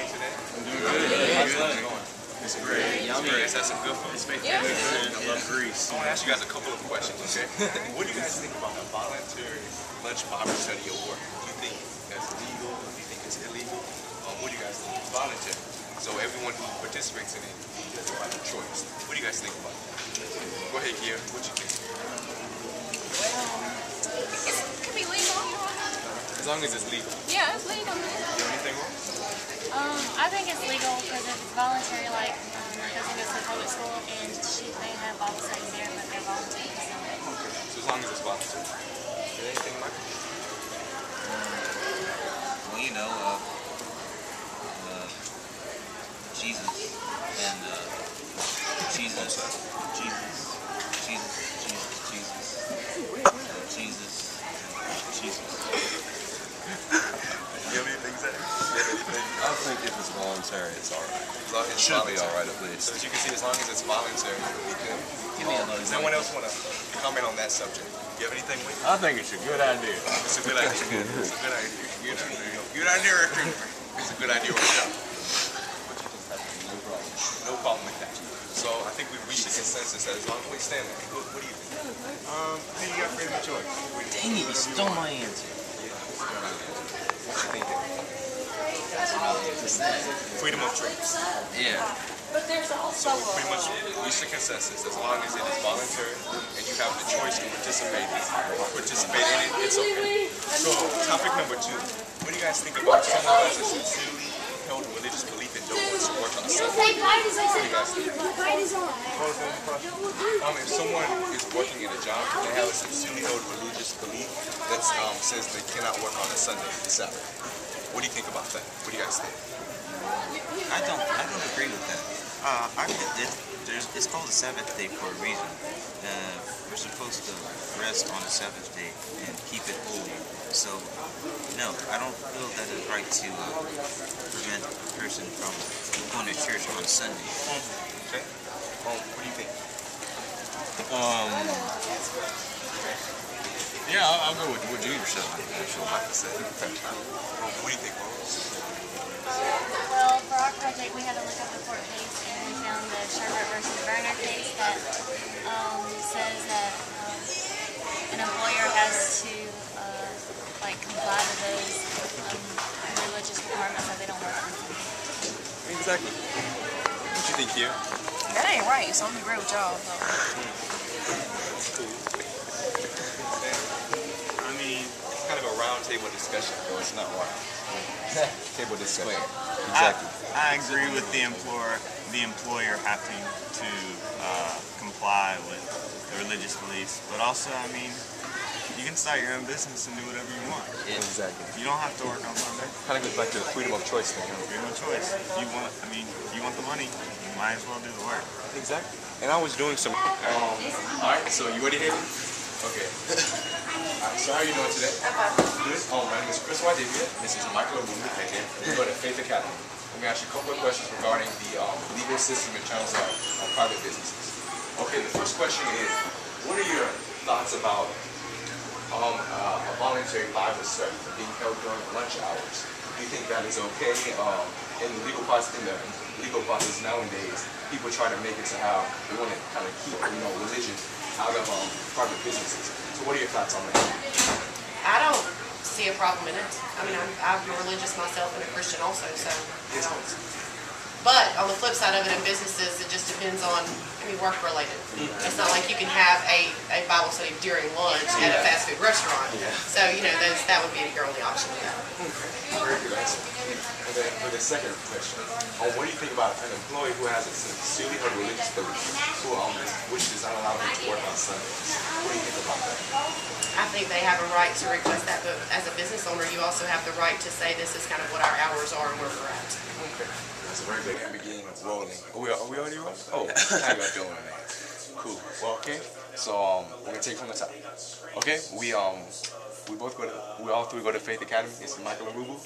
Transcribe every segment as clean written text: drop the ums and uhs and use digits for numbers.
Today? I'm doing good. How's it going? It's great. Yummy. Let's have some good food. Yeah. I love Greece. I want to ask you guys a couple of questions, okay? What do you guys think about a voluntary lunch Bible study award? Do you think that's legal? Do you think it's illegal? What do you guys think? It's voluntary. So everyone who participates in it doesn't have a choice. What do you guys think about it? Go ahead, Kier. What do you think? It could be legal. As long as it's legal. Yeah, it's legal. You know anything wrong? I think it's legal because if it's voluntary, like, my cousin goes to public school and they have Bible study there, but they're voluntary. So. Okay, so as long as it's voluntary. Is there anything, Michael? Well, you know, Jesus and Jesus. You have anything to say? I think if it's voluntary, it's alright. It should be alright at least. So as you can see, as long as it's voluntary, it'll be good. Does anyone else want to comment on that subject? You have anything with you? I think it's a good idea. It's a good idea. It's a good idea. Good idea, Rick. It's a good idea right now. No problem with that. So I think we've reached a consensus that as long as we stand there. What do you think? I think you got freedom of choice. Dang it, you stole my answer. What you think? Freedom of choice. Yeah. But there's also Pretty much reached a consensus. As long as it is voluntary and you have the choice to participate in it, it's okay. So topic number 2. What do you guys think about someone who has a sincerely held religious belief and don't want to work on Sunday? What do you guys think? If someone is working in a job and they have a sincerely held religious belief that says they cannot work on a Sunday, the Sabbath, what do you think about that? What do you guys think? I don't agree with that. It's called the Sabbath day for a reason. We're supposed to rest on the Sabbath day and keep it holy. So, no, I don't feel that it's right to prevent a person from going to church on Sunday. Okay. What do you think? Yeah, I'll go with what Junior said. What do you think, Rose? Well, for our project, we had to look up the court case, and we found the Sherbert versus Berner case that says that an employer has to comply to those religious requirements that they don't work on Sunday. Exactly. What you think here? that ain't right, so I'm gonna agree with y'all. That's cool. I mean, it's kind of a round table discussion, though it's not wild. Table discussion. Exactly. I agree with the employer having to comply with the religious beliefs, but also, I mean, you can start your own business and do whatever you want. Exactly. You don't have to work on Sunday. Kind of goes back to the freedom of choice thing. Freedom of choice. You want the money, you might as well do the work. Exactly. And I was doing some. Alright, so you ready, Haley? Okay. Alright, so how are you doing today? Good. My name is Chris Wadivia. This is Michael Amumu, and we go to Faith Academy. I'm going to ask you a couple of questions regarding the legal system in terms of private businesses. Okay, the first question is, what are your thoughts about a voluntary Bible study being held during lunch hours? Do you think that is okay? In the legal process nowadays, people try to make it to how they want to kind of keep religion out of private businesses. So what are your thoughts on that? I don't see a problem in it. I mean, I'm religious myself and a Christian also, so. But on the flip side of it, in businesses, it just depends on, work related. It's not like you can have a Bible study during lunch at a fast food restaurant. So, that would be your only option with that. Very good answer. And then for the second question, what do you think about an employee who has a sincerely held religious belief, which does not allow them to work on Sundays? What do you think about that? I think they have a right to request that, but as a business owner, you also have the right to say this is kind of what our hours are and where we're at. Okay. That's very good. And begin rolling. Are we already rolling? Oh, how you doing, man? Cool. Well, okay. So we're gonna take it from the top. Okay. We all three go to Faith Academy. This is Michael Amumu,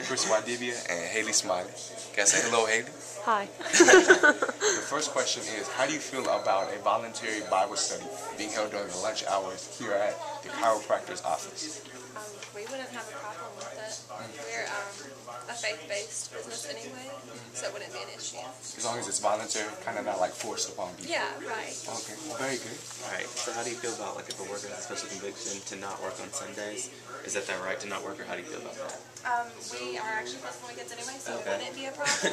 Chris Wadivia, and Haley Smiley. Can I say hello, Haley? Hi. The first question is, how do you feel about a voluntary Bible study being held during the lunch hours here at the chiropractor's office? We wouldn't have a problem with it. We're a faith-based business anyway, so it wouldn't be an issue. As long as it's voluntary, kind of not like forced upon you. Yeah, right. Okay, well, very good. Alright, so how do you feel about like if a worker has a special conviction to not work on Sundays? Is that their right to not work, or how do you feel about that? We are actually close weekends anyway, so Okay. it wouldn't be a problem.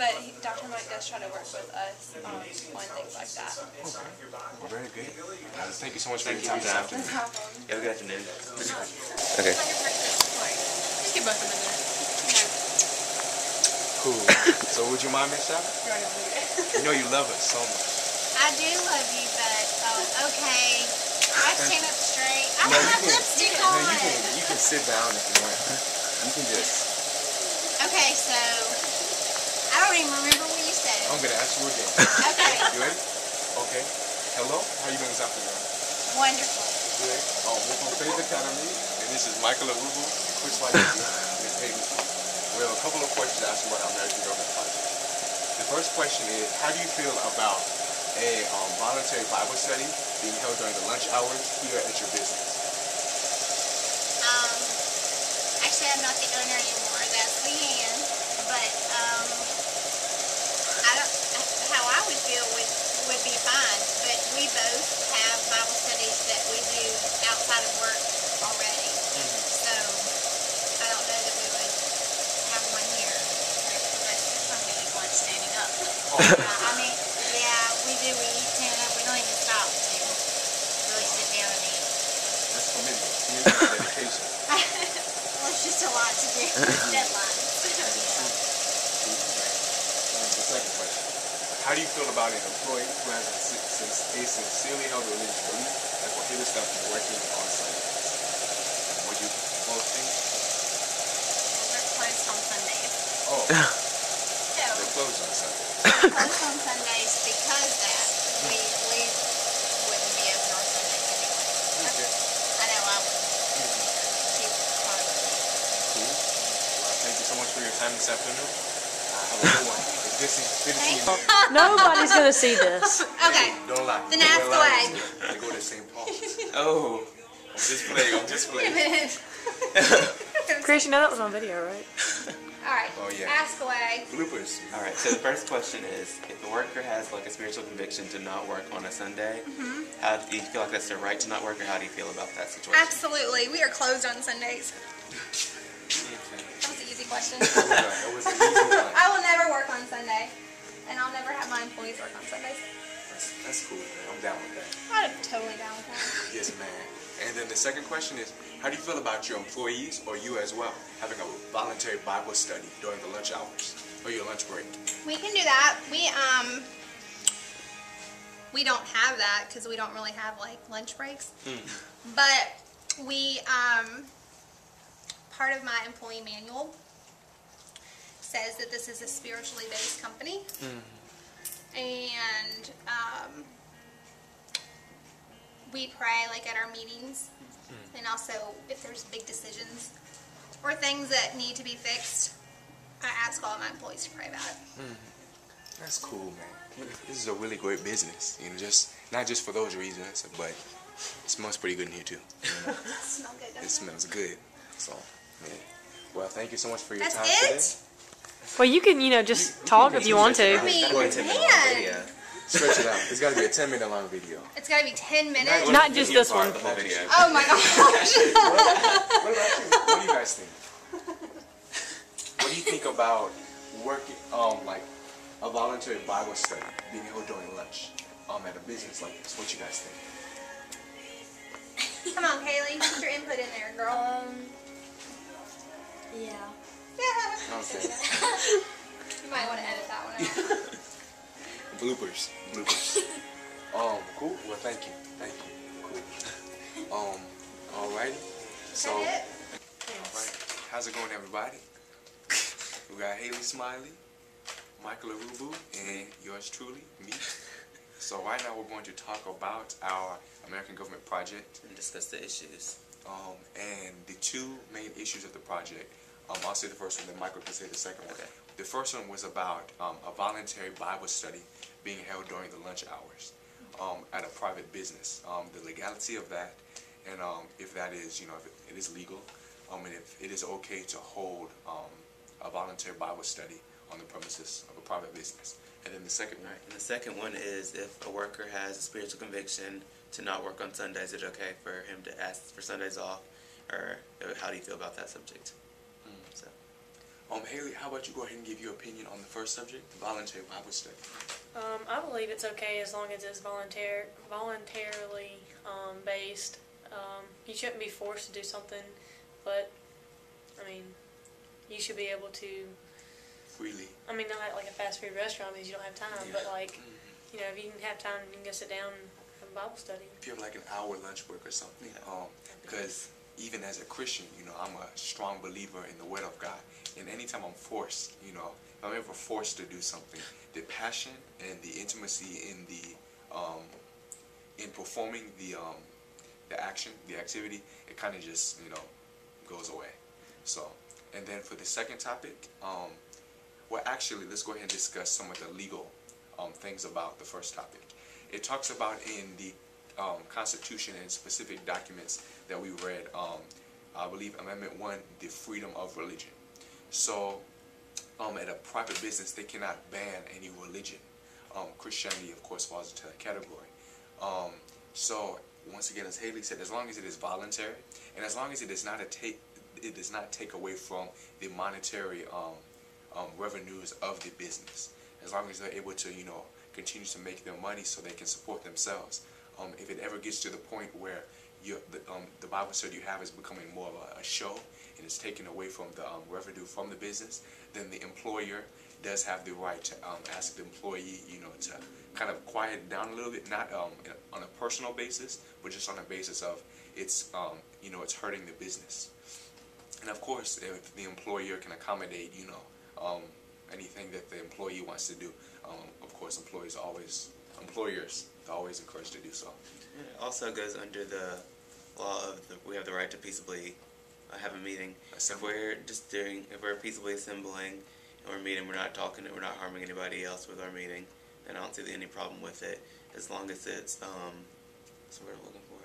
But Dr. Mike does try to work with us on things like that. Well, very good. Thank you so much for your time this afternoon. No problem. You have a good afternoon. Okay. Just get both of them in there. Cool. So would you mind, Miss Sally? You know you love us so much. I do love you, but okay. I stand up straight. I don't have lipstick No, on. you can sit down if you want. You can just. Okay, so I don't even remember what you said. I'm gonna ask you again. Okay, You ready? Okay. Hello. How you doing this afternoon? wonderful. Good. We're from Faith Academy, and this is Michael Arubu, Chris White, Miss Haley. We have a couple of questions to ask you about our American Government Project. The first question is, how do you feel about a voluntary Bible study being held during the lunch hours here at your business? Actually, I'm not the owner anymore. That's Leanne. But I don't. How I would feel would be fine. But we both have Bible studies that we do outside of work already. So I don't know that we would have one here. We eat lunch standing up. I mean, yeah, we do. We eat 10 up. We don't even stop to really sit down and eat. That's commitment. Dedication. Well, it's just a lot to do. Deadlines. The second question. How do you feel about an employee who has a sincerely held religious belief that prohibits them from working on Sundays? Would you both think? We're closed on Sundays. Oh, So, they're closed on Sundays. closed on Sundays because that we wouldn't be open on Sundays anyway. Okay. I know I would. Keep part of it. Cool. Well, thank you so much for your time this afternoon. Have a good one. It's good to see you. Nobody's gonna see this. Okay. Don't lie. Then ask away. They go to St. Paul's. Oh, I'm just playing. Chris, you know that was on video, right? Alright. Oh, yeah. Ask away. Bloopers. Alright, so the first question is, if a worker has like a spiritual conviction to not work on a Sunday, how do you feel like that's their right to not work, or how do you feel about that situation? Absolutely. We are closed on Sundays. Okay. That was an easy question. That was an easy one. I will never work on Sunday. And I'll never have my employees work on Sundays. That's cool, man. I'm down with that. I'm totally down with that. Yes, man. And then the second question is, how do you feel about your employees, or you as well, having a voluntary Bible study during the lunch hours or your lunch break? We can do that. We don't have that because we don't really have like lunch breaks. But we part of my employee manual says that this is a spiritually based company, and we pray like at our meetings, and also if there's big decisions or things that need to be fixed, I ask all of my employees to pray about it. That's cool, man. This is a really great business. You know, just not just for those reasons, but it smells pretty good in here too. You know? It smells good, doesn't It smells good. So, yeah. Well, thank you so much for your That's time it? today. Well, you can, just talk if you want to. I mean, Yeah. Stretch it out. It's got to be a 10-minute long video. It's got to be 10 minutes. Not just this one. The whole video. Oh my gosh. What about you? What do you guys think? What do you think about working, like a voluntary Bible study being held during lunch, at a business like this? What you guys think? Come on, Kaylee. Put your input in there, girl. Yeah. Yeah. Okay. You might want to edit that one out. Bloopers. Cool. Well, thank you. Cool. Alrighty. So, That's alright. How's it going, everybody? We got Haley Smiley, Michael Arubu, and yours truly, me. So right now we're going to talk about our American Government Project. And discuss the issues. And the two main issues of the project. I'll say the first one, then Michael can say the second one. Okay. The first one was about a voluntary Bible study being held during the lunch hours at a private business. The legality of that, and if that is, if it is legal, and if it is okay to hold a voluntary Bible study on the premises of a private business. And then the second one. Right. And the second one is if a worker has a spiritual conviction to not work on Sundays, is it okay for him to ask for Sundays off? Or how do you feel about that subject? So. Haley, how about you go ahead and give your opinion on the first subject, the voluntary Bible study? I believe it's okay as long as it's voluntarily based. You shouldn't be forced to do something, but I mean, you should be able to freely. I mean, not like a fast food restaurant because you don't have time, but like, you know, if you can have time, you can go sit down and have a Bible study. If you have like an hour lunch break or something, because even as a Christian, you know, I'm a strong believer in the Word of God, and anytime I'm forced, you know, if I'm ever forced to do something, the passion and the intimacy in the in performing the action, the activity, it kind of just, you know, goes away. So, and then for the second topic, well, actually, let's go ahead and discuss some of the legal things about the first topic. It talks about in the Constitution and specific documents that we read, I believe Amendment 1, the freedom of religion. So, at a private business, they cannot ban any religion. Christianity, of course, falls into that category. So, once again, as Haley said, as long as it is voluntary, and as long as it does not take away from the monetary revenues of the business, as long as they're able to, you know, continue to make their money so they can support themselves. If it ever gets to the point where the Bible study you have is becoming more of a show and it's taken away from the revenue from the business, then the employer does have the right to ask the employee, you know, to kind of quiet it down a little bit, not on a personal basis, but just on a basis of it's, you know, it's hurting the business. And of course, if the employer can accommodate, you know, anything that the employee wants to do, of course, employers are always encouraged to do so. It also goes under the law of we have the right to peaceably have a meeting. If we're peaceably assembling and we're meeting, we're not talking, we're not harming anybody else with our meeting, then I don't see any problem with it, as long as it's what's the word I'm looking for?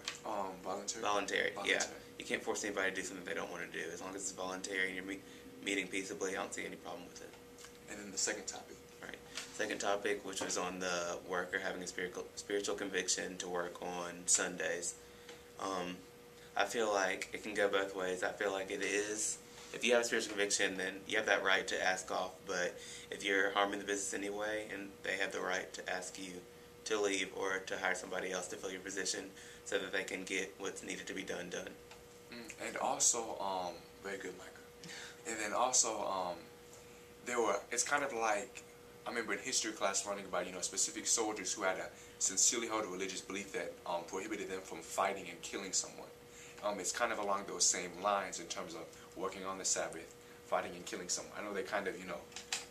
Voluntary. Voluntary. Yeah. You can't force anybody to do something they don't want to do. As long as it's voluntary and you're meeting peaceably, I don't see any problem with it. And then the second topic. Right. Second topic, which was on the worker having a spiritual conviction to work on Sundays. I feel like it can go both ways. I feel like it is, if you have a spiritual conviction, then you have that right to ask off. But if you're harming the business anyway, and they have the right to ask you to leave or to hire somebody else to fill your position so that they can get what's needed to be done. And also, very good, Micah. And then also, it's kind of like, I remember in history class learning about, you know, specific soldiers who had a sincerely held a religious belief that prohibited them from fighting and killing someone. It's kind of along those same lines in terms of working on the Sabbath, fighting and killing someone. I know they kind of, you know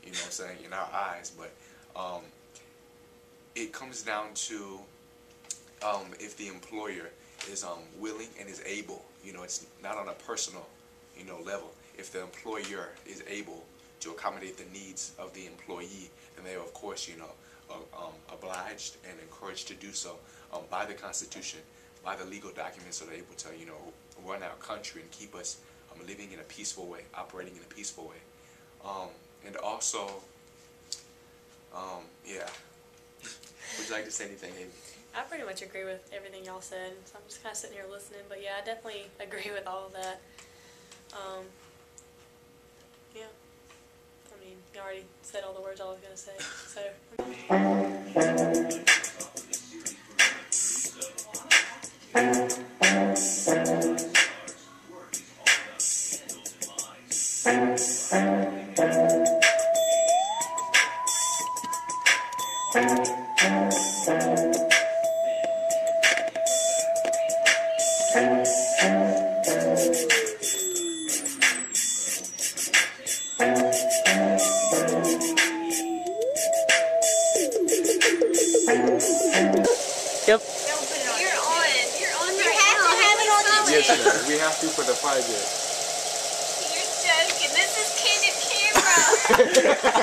what I'm saying, in our eyes, but it comes down to if the employer is willing and is able, you know, it's not on a personal, you know, level. If the employer is able to accommodate the needs of the employee, then they are, of course, you know, obliged and encouraged to do so by the Constitution, by the legal documents, so they're able to, you know, run our country and keep us living in a peaceful way, operating in a peaceful way. And also, yeah. Would you like to say anything, Amy? I pretty much agree with everything y'all said, so I'm just kind of sitting here listening. But yeah, I definitely agree with all of that. Yeah. I mean, you already said all the words I was going to say, so. Yep. You're on. You're on right now. You have to have it on the Yes, we have to for the 5 years. You're joking. This is candid camera.